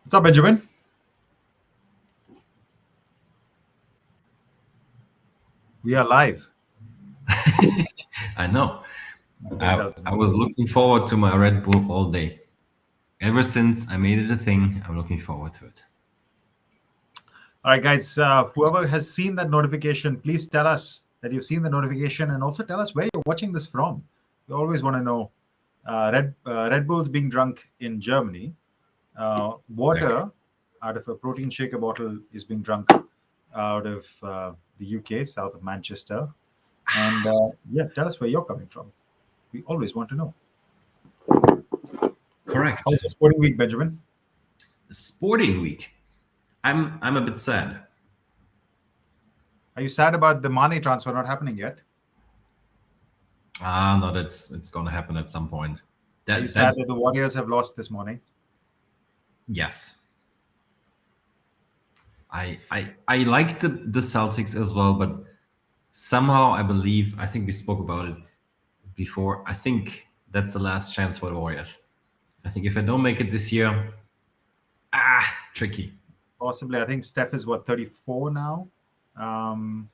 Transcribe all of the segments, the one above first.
What's up, Benjamin? We are live. I know. I was looking forward to my Red Bull all day. Ever since I made it a thing, I'm looking forward to it. All right, guys. Whoever has seen that notification, please tell us that you've seen the notification, and also tell us where you're watching this from. We always want to know. Red Bull's being drunk in Germany. Water out of a protein shaker bottle is being drunk out of the UK, south of Manchester. And tell us where you're coming from. We always want to know. Correct. How's your sporting week, Benjamin? Sporting week. I'm a bit sad. Are you sad about the Mane transfer not happening yet? No, it's going to happen at some point. Are you sad that the Warriors have lost this morning? Yes. I like the Celtics as well, but somehow I think we spoke about it before. I think that's the last chance for the Warriors. I think if I don't make it this year, tricky. Possibly. I think Steph is 34 now. And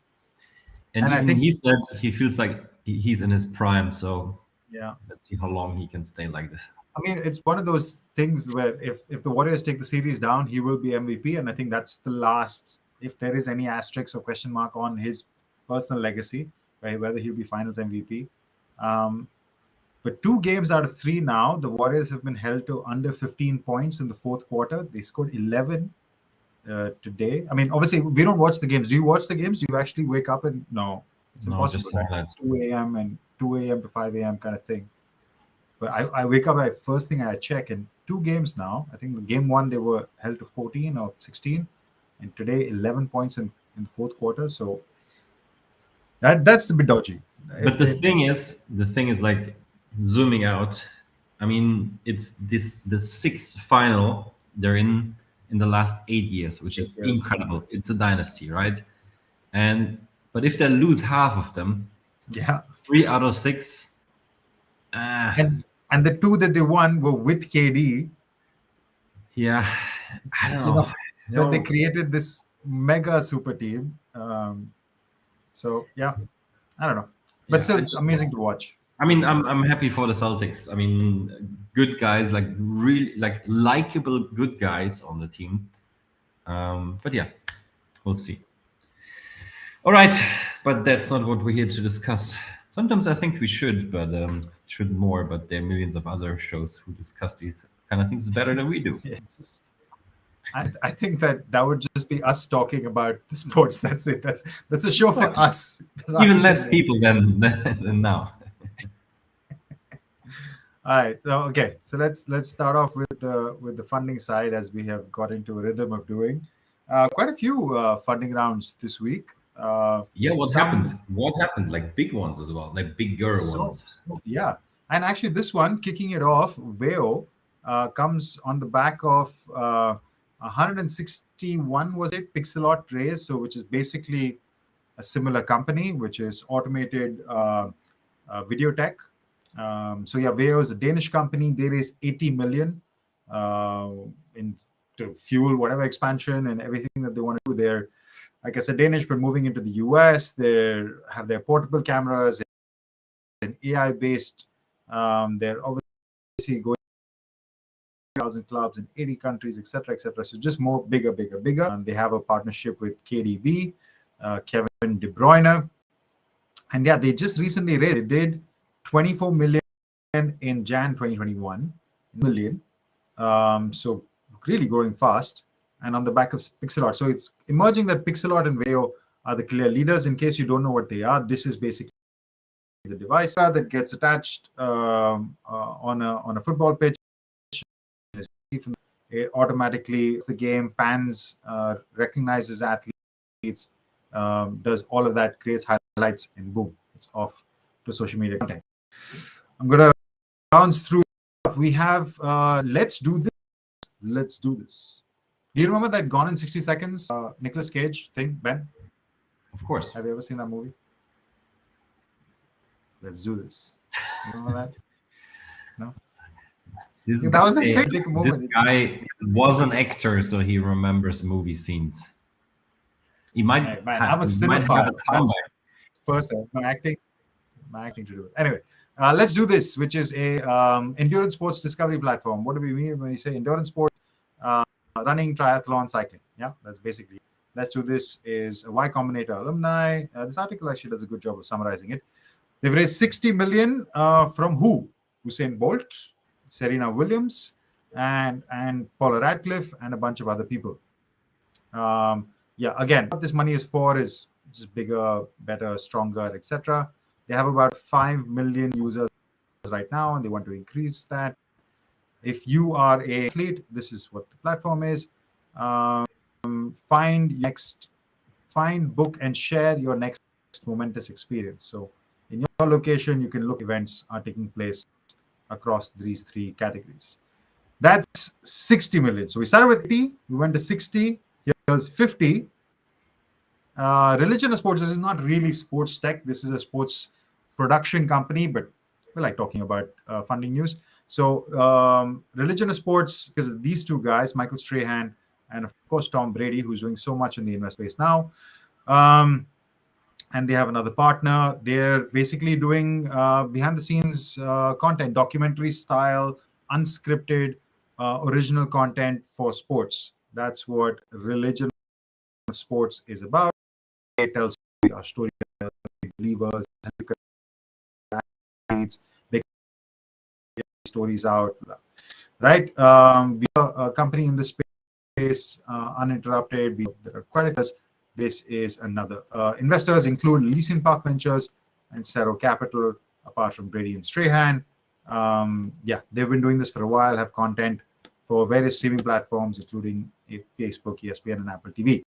I think he said he feels like he's in his prime. So yeah, let's see how long he can stay like this. I mean, it's one of those things where if the Warriors take the series down, he will be MVP. And I think that's the last, if there is any asterisk or question mark on his personal legacy, right, whether he'll be finals MVP. But 2 games out of 3 now, the Warriors have been held to under 15 points in the fourth quarter. They scored 11 today. I mean, obviously, we don't watch the games. Do you watch the games? Do you actually wake up and no? It's impossible. Right? It's 2 a.m. and 2 a.m. to 5 a.m. kind of thing. But I wake up, first thing I check, in 2 games now, I think the game 1, they were held to 14 or 16. And today, 11 points in the fourth quarter. So that's a bit dodgy. But the thing is like zooming out, I mean, it's the 6th final they're in the last 8 years, which is incredible. It's a dynasty, right? But if they lose half of them, 3 out of 6. And the 2 that they won were with KD. Yeah, I don't know. But they created this mega super team. So yeah, I don't know. But still, it's amazing to watch. I mean, I'm happy for the Celtics. I mean, good guys, like really like likable good guys on the team. But yeah, we'll see. All right, but that's not what we're here to discuss. Sometimes I think we should, but should more. But there are millions of other shows who discuss these kind of things better than we do. Yes. I think that would just be us talking about the sports. That's it. That's a show for us. Even less people than now. All right. Okay. So let's start off with the funding side, as we have got into a rhythm of doing. Quite a few funding rounds this week. What happened? What happened? Like big ones as well, like bigger ones. Yeah. And actually, this one, kicking it off, Veo, comes on the back of 161, was it, Pixelot raise, so which is basically a similar company, which is automated video tech. Veo is a Danish company. They raised 80 million to fuel whatever expansion and everything that they want to do. They're, like I said, Danish, but moving into the US. They have their portable cameras and AI-based. They're obviously going 1,000 clubs in 80 countries, etc., etc. So just more bigger. They have a partnership with KDB, Kevin De Bruyne, and they just recently raised. They did 24 million in Jan 2021 million. So really growing fast, and on the back of Pixelot. So it's emerging that Pixelot and Veo are the clear leaders. In case you don't know what they are, this is basically the device that gets attached on a football pitch. It automatically, the game pans, recognizes athletes, does all of that, creates highlights, and boom, it's off to social media content. I'm going to bounce through. We have Let's Do This. Let's Do This. Do you remember that Gone in 60 Seconds Nicolas Cage thing, Ben? Of course. Have you ever seen that movie? Let's Do This. You remember that? No? That was his thing. This guy was an actor, so he remembers movie scenes. He might hey, man, I'm a cinephile. First, my acting to do it. Anyway, Let's Do This, which is a endurance sports discovery platform. What do we mean when we say endurance sports? Running, triathlon, cycling. Yeah, that's basically. Let's Do This is a Y Combinator alumni. This article actually does a good job of summarizing it. They've raised 60 million from who? Usain Bolt, Serena Williams, and Paula Radcliffe, and a bunch of other people. Yeah, again, what this money is for is just bigger, better, stronger, etc. They have about 5 million users right now, and they want to increase that. If you are an athlete, this is what the platform is. Find, book, and share your next momentous experience. So in your location, you can look events are taking place across these three categories. That's 60 million. So we started with 80, we went to 60, here's 50. Religion and sports, this is not really sports tech. This is a sports production company, but we like talking about funding news. So religion and sports, because of these two guys, Michael Strahan and of course Tom Brady, who's doing so much in the investment space now. And they have another partner. They're basically doing behind the scenes content, documentary style, unscripted, original content for sports. That's what religion and sports is about. It tells our story, believers, big stories out, right? We are a company in this space, uninterrupted. There are quite a few. This is another. Investors include Leeson Park Ventures and Cerro Capital, apart from Brady and Strahan. Yeah, they've been doing this for a while, have content for various streaming platforms, including Facebook, ESPN, and Apple TV.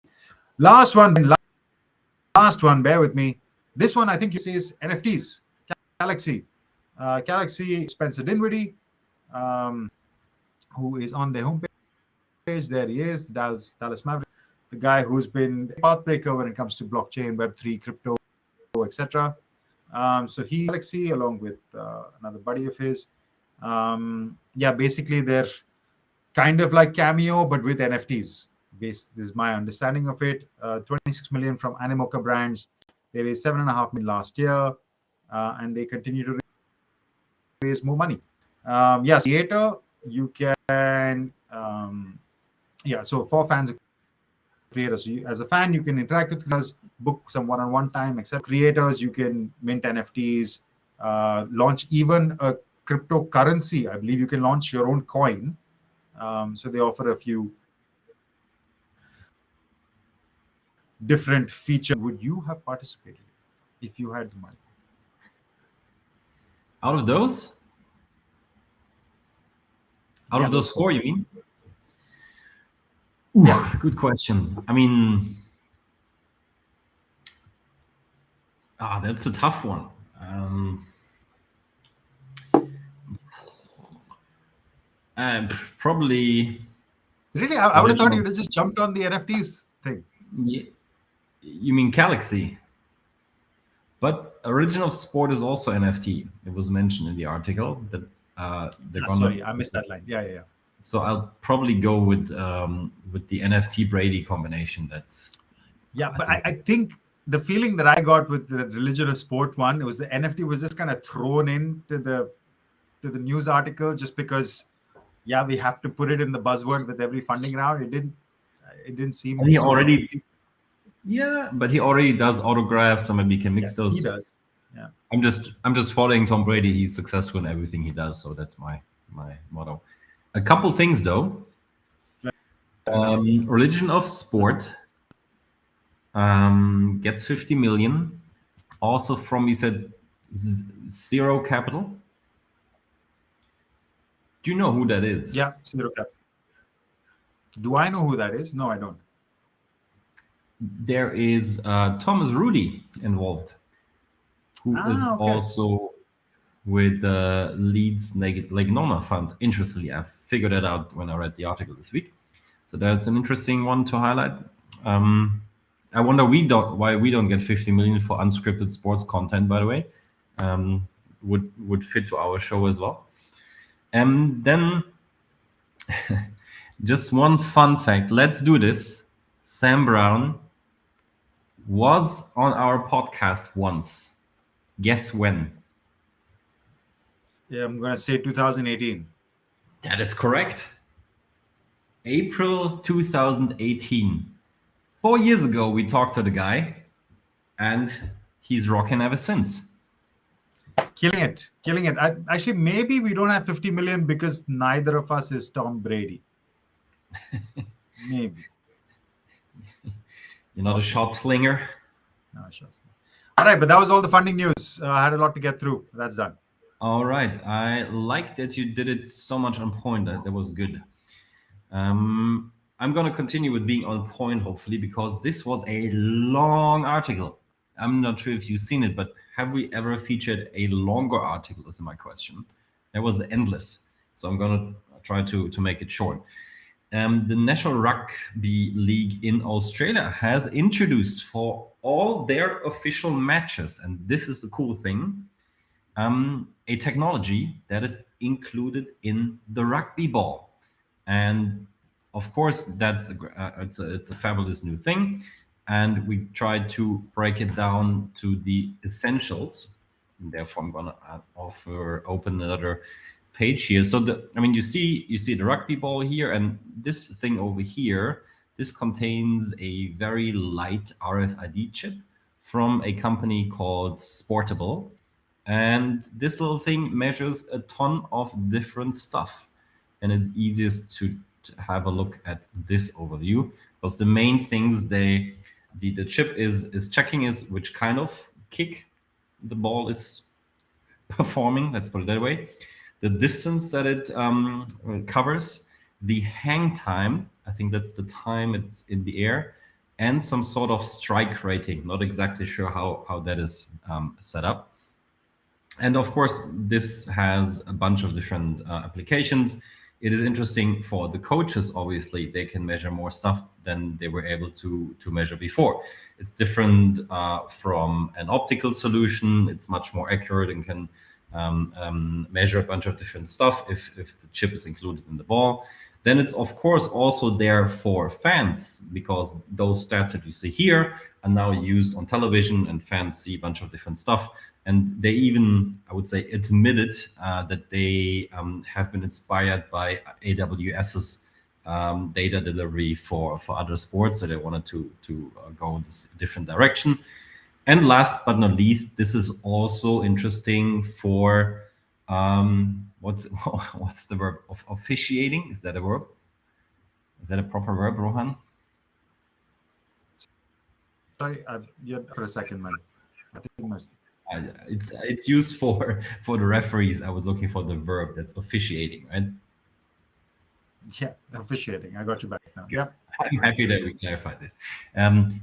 Last one, bear with me. This one, I think it says NFTs, Calaxy. Calaxy, Spencer Dinwiddie, who is on their homepage. There he is, Dallas Maverick, the guy who's been a pathbreaker when it comes to blockchain, Web3, crypto, etc. So he, Calaxy, along with another buddy of his. Yeah, basically they're kind of like Cameo, but with NFTs. This is my understanding of it. 26 million from Animoca Brands. There is 7.5 million last year, and they continue to raise more money. Yes, creator, you can. Yeah, so for fans, creators, so as a fan, you can interact with us, book some one-on-one time. Except creators, you can mint NFTs, launch even a cryptocurrency. I believe you can launch your own coin. So they offer a few different features. Would you have participated if you had the money? Out of those? Out of those four, you mean? Ooh, yeah. Good question. I mean, that's a tough one. Probably. Really? I would have thought you would have just jumped on the NFTs thing. Yeah. You mean Calaxy? But original sport is also NFT. It was mentioned in the article that they're gonna. Sorry, I missed that line. Yeah. So I'll probably go with the NFT Brady combination. That's. Yeah, but I think the feeling that I got with the religion of sport one, it was the NFT was just kind of thrown into the news article just because, yeah, we have to put it in the buzzword with every funding round. It didn't seem. And he already. Yeah, but he already does autographs, so maybe he can mix those. He does. Yeah. I'm just following Tom Brady. He's successful in everything he does, so that's my motto. A couple things though. Religion of sport gets 50 million, also from, you said, Zero Capital. Do you know who that is? Yeah, Zero Capital. Do I know who that is? No, I don't. there is Thomas Rudy involved, who is Okay. also with the Leeds Lake Nona Fund. Interestingly, I figured it out when I read the article this week. So that's an interesting one to highlight. I wonder why we don't get 50 million for unscripted sports content. By the way, would fit to our show as well. And then, just one fun fact. Let's do this. Sam Brown was on our podcast once. Guess when? Yeah, I'm going to say 2018. That is correct. April 2018. 4 years ago, we talked to the guy, and he's rocking ever since. Killing it. Actually, maybe we don't have 50 million because neither of us is Tom Brady. Maybe. You're not a shot slinger? No, sure. All right, but that was all the funding news. I had a lot to get through. That's done. All right. I like that you did it so much on point. That was good. I'm going to continue with being on point, hopefully, because this was a long article. I'm not sure if you've seen it, but have we ever featured a longer article is my question. That was endless. So I'm going to try to make it short. The National Rugby League in Australia has introduced for all their official matches, and this is the cool thing, a technology that is included in the rugby ball. And of course, it's a fabulous new thing. And we tried to break it down to the essentials. And therefore, I'm going to open another page here. So you see the rugby ball here, and this thing over here. This contains a very light RFID chip from a company called Sportable. And this little thing measures a ton of different stuff. And it's easiest to have a look at this overview, because the main things the chip is checking is which kind of kick the ball is performing, let's put it that way, the distance that it covers, the hang time, I think that's the time it's in the air, and some sort of strike rating. Not exactly sure how that is set up. And of course, this has a bunch of different applications. It is interesting for the coaches. Obviously, they can measure more stuff than they were able to measure before. It's different from an optical solution. It's much more accurate and can measure a bunch of different stuff if the chip is included in the ball. Then it's of course also there for fans, because those stats that you see here are now used on television, and fans see a bunch of different stuff. And they even, I would say, admitted that they have been inspired by AWS's data delivery for other sports. So they wanted to go in this different direction. And last but not least, this is also interesting for what's the verb of officiating? Is that a verb? Is that a proper verb, Rohan? Sorry, for a second, man. I think you must. It's used for the referees. I was looking for the verb that's officiating, right? Yeah, officiating. I got you back now. Yeah, I'm happy that we clarified this.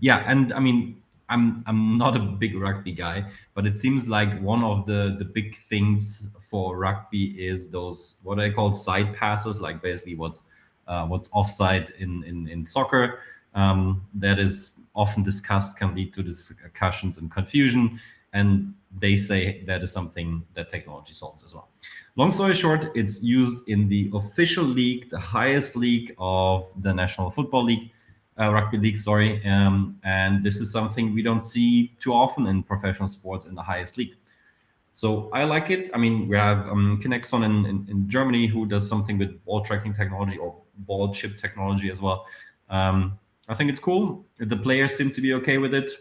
Yeah, and I'm not a big rugby guy, but it seems like one of the big things for rugby is those what I call side passes, like basically what's offside in soccer. That is often discussed, can lead to discussions and confusion, and they say that is something that technology solves as well. Long story short, it's used in the official league, the highest league of the National Football League, Rugby League, sorry. And this is something we don't see too often in professional sports in the highest league. So I like it. I mean, we have Kinexon in Germany who does something with ball tracking technology or ball chip technology as well. I think it's cool. The players seem to be okay with it.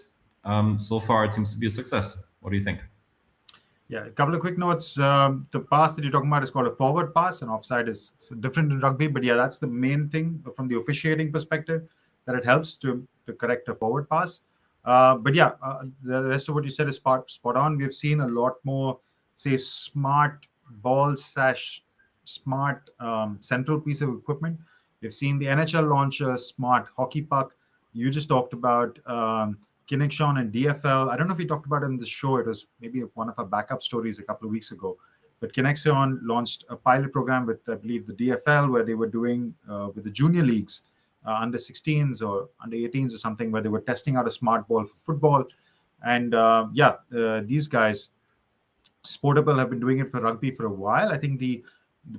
So far, it seems to be a success. What do you think? Yeah, a couple of quick notes. The pass that you're talking about is called a forward pass, and offside is different in rugby. But yeah, that's the main thing from the officiating perspective, that it helps to correct a forward pass. But yeah, the rest of what you said is spot on. We've seen a lot more, say, smart ball / smart central piece of equipment. We've seen the NHL launch a smart hockey puck. You just talked about Connection and DFL. I don't know if we talked about it in the show. It was maybe one of our backup stories a couple of weeks ago. But Connection launched a pilot program with, I believe, the DFL, where they were doing with the junior leagues, under 16s or under 18s or something, where they were testing out a smart ball for football. And these guys, Sportable, have been doing it for rugby for a while. I think the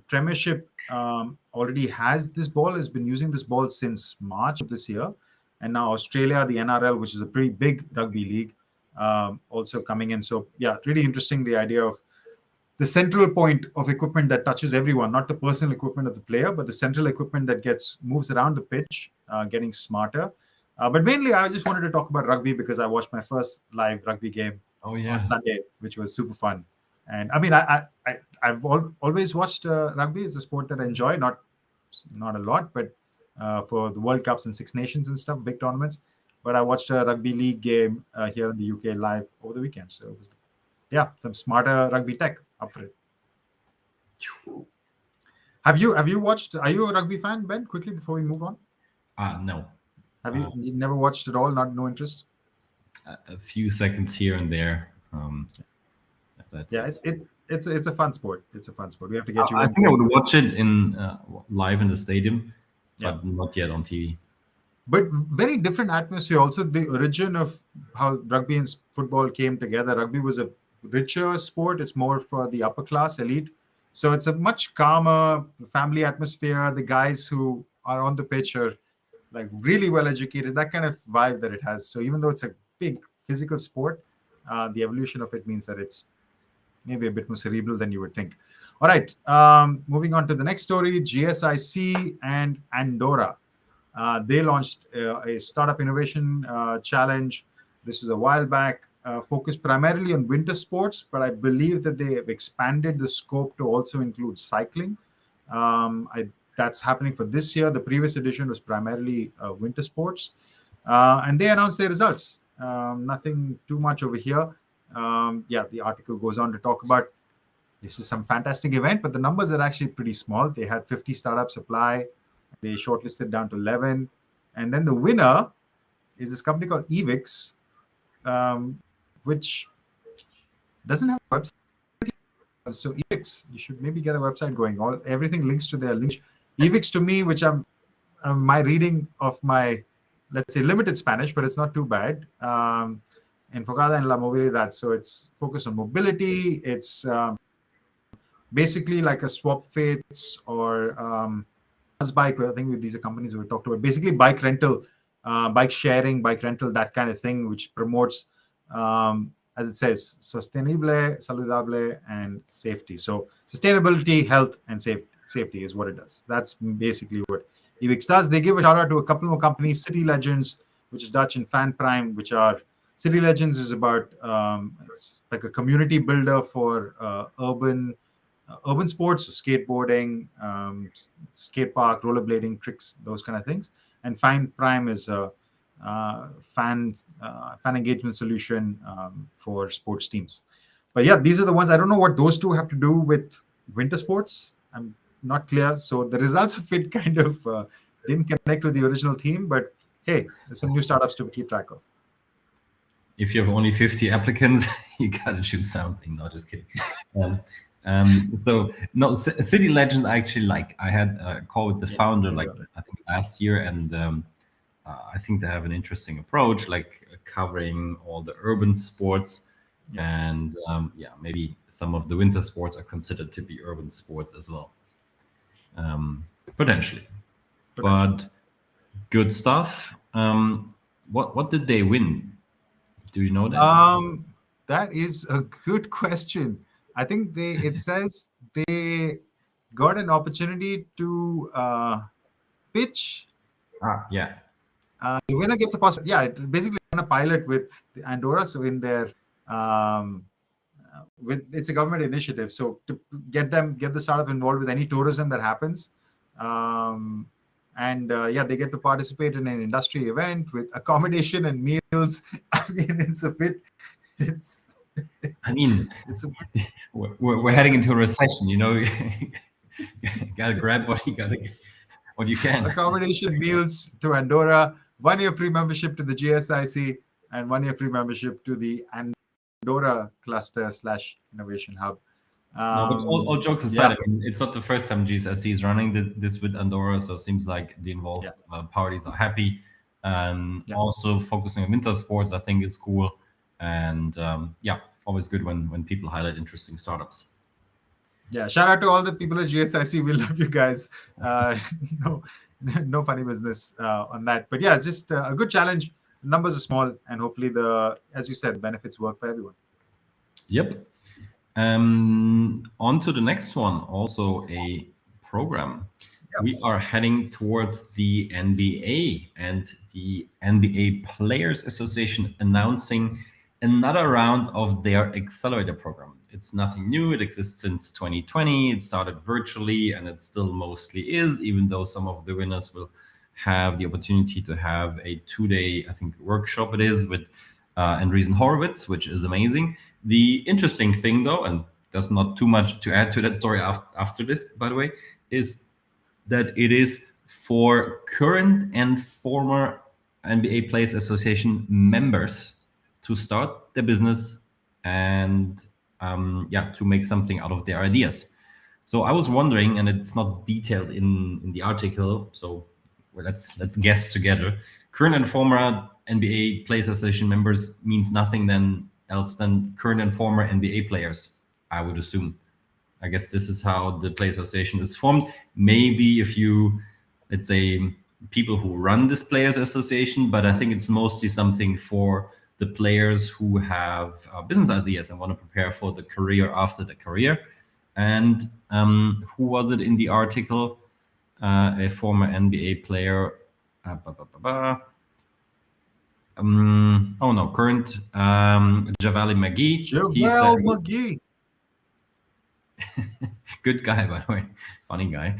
Premiership already has this ball, has been using this ball since March of this year. And now Australia, the NRL, which is a pretty big rugby league, also coming in. So, yeah, really interesting, the idea of the central point of equipment that touches everyone, not the personal equipment of the player, but the central equipment that moves around the pitch, getting smarter. But mainly, I just wanted to talk about rugby because I watched my first live rugby game on Sunday, which was super fun. And I mean, I've always watched rugby. It's a sport that I enjoy, not a lot, but for the World Cups and Six Nations and stuff, big tournaments. But I watched a rugby league game here in the UK live over the weekend. So it was, some smarter rugby tech up for it. Have you watched? Are you a rugby fan, Ben? Quickly before we move on. No. Have you never watched at all? No interest. A few seconds here and there. It's a fun sport. It's a fun sport. We have to get you. I think I would watch it in live in the stadium, but not yet on TV. But very different atmosphere. Also, the origin of how rugby and football came together. Rugby was a richer sport. It's more for the upper class elite. So it's a much calmer family atmosphere. The guys who are on the pitch are like really well educated. That kind of vibe that it has. So even though it's a big physical sport, the evolution of it means that it's maybe a bit more cerebral than you would think. All right, moving on to the next story, GSIC and Andorra. They launched a startup innovation challenge. This is a while back, focused primarily on winter sports, but I believe that they have expanded the scope to also include cycling. That's happening for this year. The previous edition was primarily winter sports. And they announced their results. Nothing too much over here. The article goes on to talk about this is some fantastic event, but the numbers are actually pretty small. They had 50 startups apply. They shortlisted down to 11. And then the winner is this company called Evix, which doesn't have a website. So Evix, you should maybe get a website going. Everything links to their link. Evix to me, which I'm my reading of my, let's say, limited Spanish, but it's not too bad. Enfocada en la movilidad. So it's focused on mobility. It's basically like a swap fates or bike. I think these are companies we talked about. Basically, bike rental, bike sharing, bike rental, that kind of thing, which promotes, as it says, sostenible, saludable, and safety. So sustainability, health, and safety is what it does. That's basically what Evix does. They give a shout out to a couple more companies, City Legends, which is Dutch, and Fan Prime, which are City Legends is about it's like a community builder for urban sports, so skateboarding, skate park, rollerblading, tricks, those kind of things. And Fan Prime is a fan engagement solution for sports teams. But yeah, these are the ones. I don't know what those two have to do with winter sports. I'm not clear. So the results of it kind of didn't connect with the original theme. But hey, there's some new startups to keep track of. If you have only 50 applicants, you gotta choose something. No, just kidding. City Legend, I actually like. I had a call with the founder, I think last year, and I think they have an interesting approach, like covering all the urban sports, and maybe some of the winter sports are considered to be urban sports as well, potentially. But good stuff. What did they win? Do you know that? That is a good question. I think it says they got an opportunity to pitch. The winner gets a possibility. Yeah, it basically on a pilot with Andorra. So in their it's a government initiative. So to get the startup involved with any tourism that happens. They get to participate in an industry event with accommodation and meals. I mean, we're heading into a recession. You know, you gotta grab what you can. Accommodation, meals to Andorra. 1 year free membership to the GSIC and 1 year free membership to the Andorra cluster / innovation hub. No, but all jokes aside, Yeah. I mean, it's not the first time GSIC is running this with Andorra, so it seems like the involved parties are happy. Yeah. Also focusing on winter sports, I think is cool. And yeah, always good when people highlight interesting startups. Yeah, shout out to all the people at GSIC. We love you guys. No, no funny business on that. But yeah, it's just a good challenge. Numbers are small, and hopefully as you said, benefits work for everyone. Yep. On to the next one, also a program. We are heading towards the NBA and the NBA Players Association announcing another round of their accelerator program. It's nothing new. It exists since 2020. It started virtually and it still mostly is, even though some of the winners will have the opportunity to have a 2-day, I think, workshop it is with Andreessen Horowitz, which is amazing. The interesting thing, though, and there's not too much to add to that story after this, by the way, is that it is for current and former NBA Players Association members to start their business and to make something out of their ideas. So I was wondering, and it's not detailed in the article, so let's guess together. Current and former NBA Players Association members means nothing else than current and former NBA players, I would assume. I guess this is how the Players Association is formed. Maybe if you, let's say, people who run this Players Association, but I think it's mostly something for the players who have business ideas and want to prepare for the career after the career. And who was it in the article? A former NBA player. Oh no, current Javale McGee. JaVale McGee. Good guy, by the way, funny guy.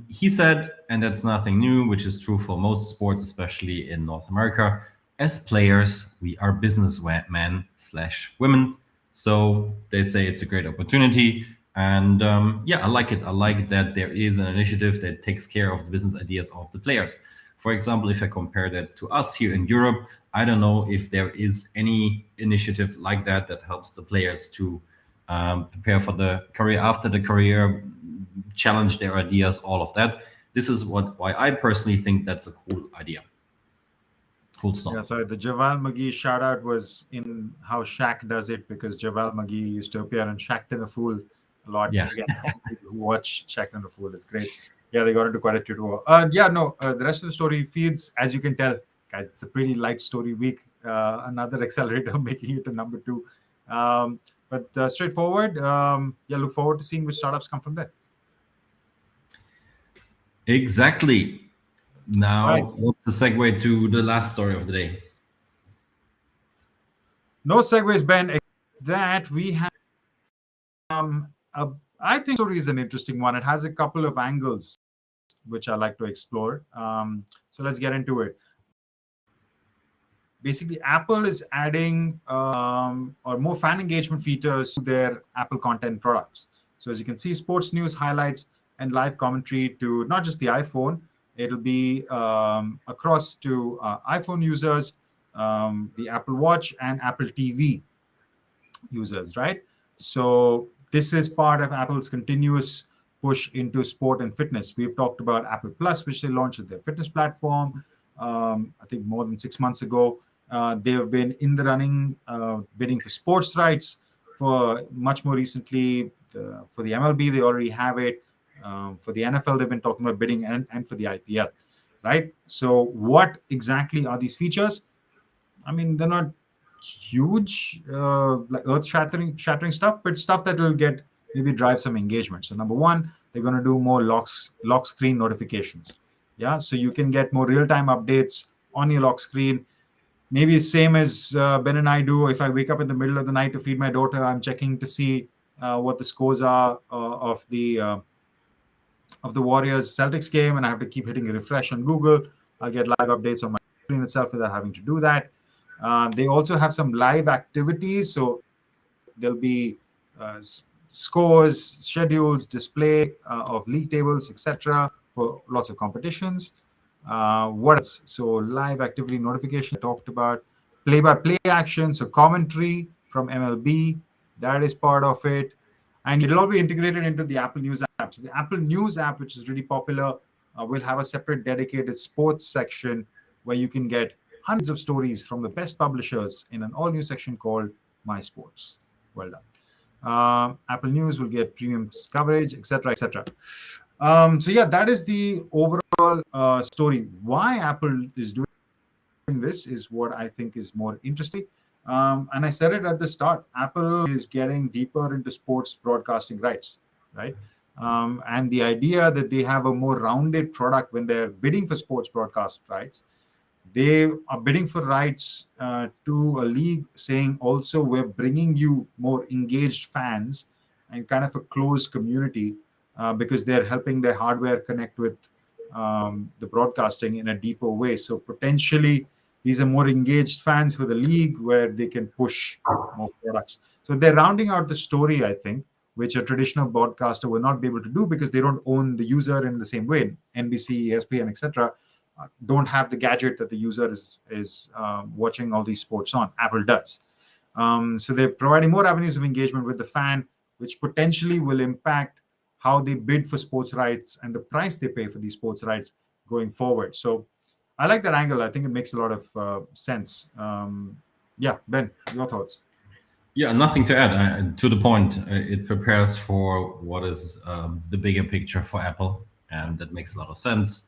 He said, and that's nothing new, which is true for most sports, especially in North America. As players, we are businessmen/women. So they say it's a great opportunity. And I like it. I like that there is an initiative that takes care of the business ideas of the players. For example, if I compare that to us here in Europe, I don't know if there is any initiative like that that helps the players to prepare for the career after the career, challenge their ideas, all of that. This is why I personally think that's a cool idea. Full stop. Yeah, sorry. The JaVale McGee shout out was in how Shaq does it, because JaVale McGee used to appear on Shaq and the Fool a lot. Yeah. People who watch Shaq and the Fool is great. Yeah, they got into quite a tutorial. The rest of the story feeds, as you can tell, guys, it's a pretty light story week. Another accelerator making it to number 2. But straightforward. Look forward to seeing which startups come from there. Exactly. Now, what's the segue to the last story of the day? No segues, Ben. That we have I think story is an interesting one. It has a couple of angles which I like to explore. So let's get into it. Basically, Apple is adding or more fan engagement features to their Apple content products. So as you can see, sports news, highlights, and live commentary to not just the iPhone. It'll be across to iPhone users, the Apple Watch, and Apple TV users, right? So this is part of Apple's continuous push into sport and fitness. We've talked about Apple Plus, which they launched as their fitness platform, I think more than 6 months ago. They have been in the running, bidding for sports rights. For much more recently, for the MLB, they already have it. For the NFL, they've been talking about bidding, and for the IPL, right? So what exactly are these features? I mean, they're not huge, like earth-shattering stuff, but stuff that will maybe drive some engagement. So number one, they're going to do more lock screen notifications. Yeah, so you can get more real-time updates on your lock screen. Maybe same as Ben and I do. If I wake up in the middle of the night to feed my daughter, I'm checking to see what the scores are of the Warriors Celtics game, and I have to keep hitting a refresh on Google. I'll get live updates on my screen itself without having to do that. They also have some live activities, so there'll be scores, schedules, display of league tables, etc., for lots of competitions. What else? So live activity notification I talked about, play-by-play action, so commentary from MLB, that is part of it, and it'll all be integrated into the Apple News app. So the Apple News app, which is really popular, will have a separate dedicated sports section where you can get hundreds of stories from the best publishers in an all-new section called My Sports. Well done. Apple News will get premium coverage, etc., etc. So yeah, that is the overall story. Why Apple is doing this is what I think is more interesting. And I said it at the start. Apple is getting deeper into sports broadcasting rights, right? And the idea that they have a more rounded product when they're bidding for sports broadcast rights, they are bidding for rights to a league, saying also we're bringing you more engaged fans and kind of a closed community because they're helping their hardware connect with the broadcasting in a deeper way. So potentially these are more engaged fans for the league where they can push more products. So they're rounding out the story, I think, which a traditional broadcaster will not be able to do because they don't own the user in the same way. NBC, ESPN, etc. Don't have the gadget that the user is watching all these sports on. Apple does. So they're providing more avenues of engagement with the fan, which potentially will impact how they bid for sports rights and the price they pay for these sports rights going forward. So I like that angle. I think it makes a lot of sense. Yeah, Ben, your thoughts? Yeah, nothing to add. To the point, it prepares for what is the bigger picture for Apple, and that makes a lot of sense.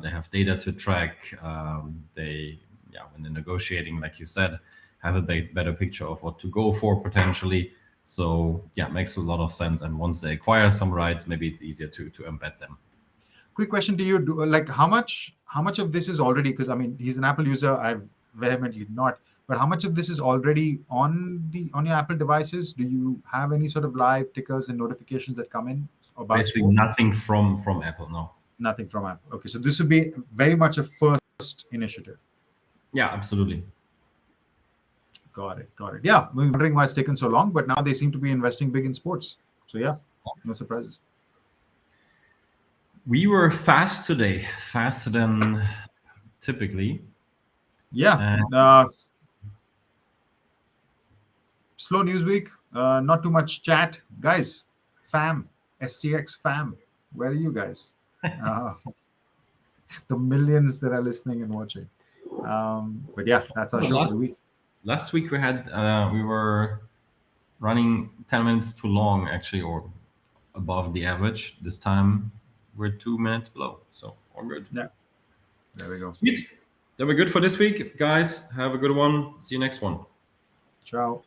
They have data to track. When they're negotiating, like you said, have a better picture of what to go for potentially. So yeah, it makes a lot of sense. And once they acquire some rights, maybe it's easier to embed them. Quick question to you: like how much of this is already? Because I mean, he's an Apple user. I've vehemently not. But how much of this is already on your Apple devices? Do you have any sort of live tickers and notifications that come in about Basically, sport? nothing from Apple. No. Nothing from Apple. Okay, so this would be very much a first initiative. Yeah, absolutely. Got it. Yeah, we were wondering why it's taken so long, but now they seem to be investing big in sports. So yeah, no surprises. We were fast today, faster than typically. Yeah, slow news week. Not too much chat, guys. STX fam, where are you guys? The millions that are listening and watching. But yeah, that's our show for the week. Last week we were running 10 minutes too long, actually, or above the average. This time we're 2 minutes below, so all good. Yeah, there we go. Sweet. That we're good for this week, guys. Have a good one. See you next one. Ciao.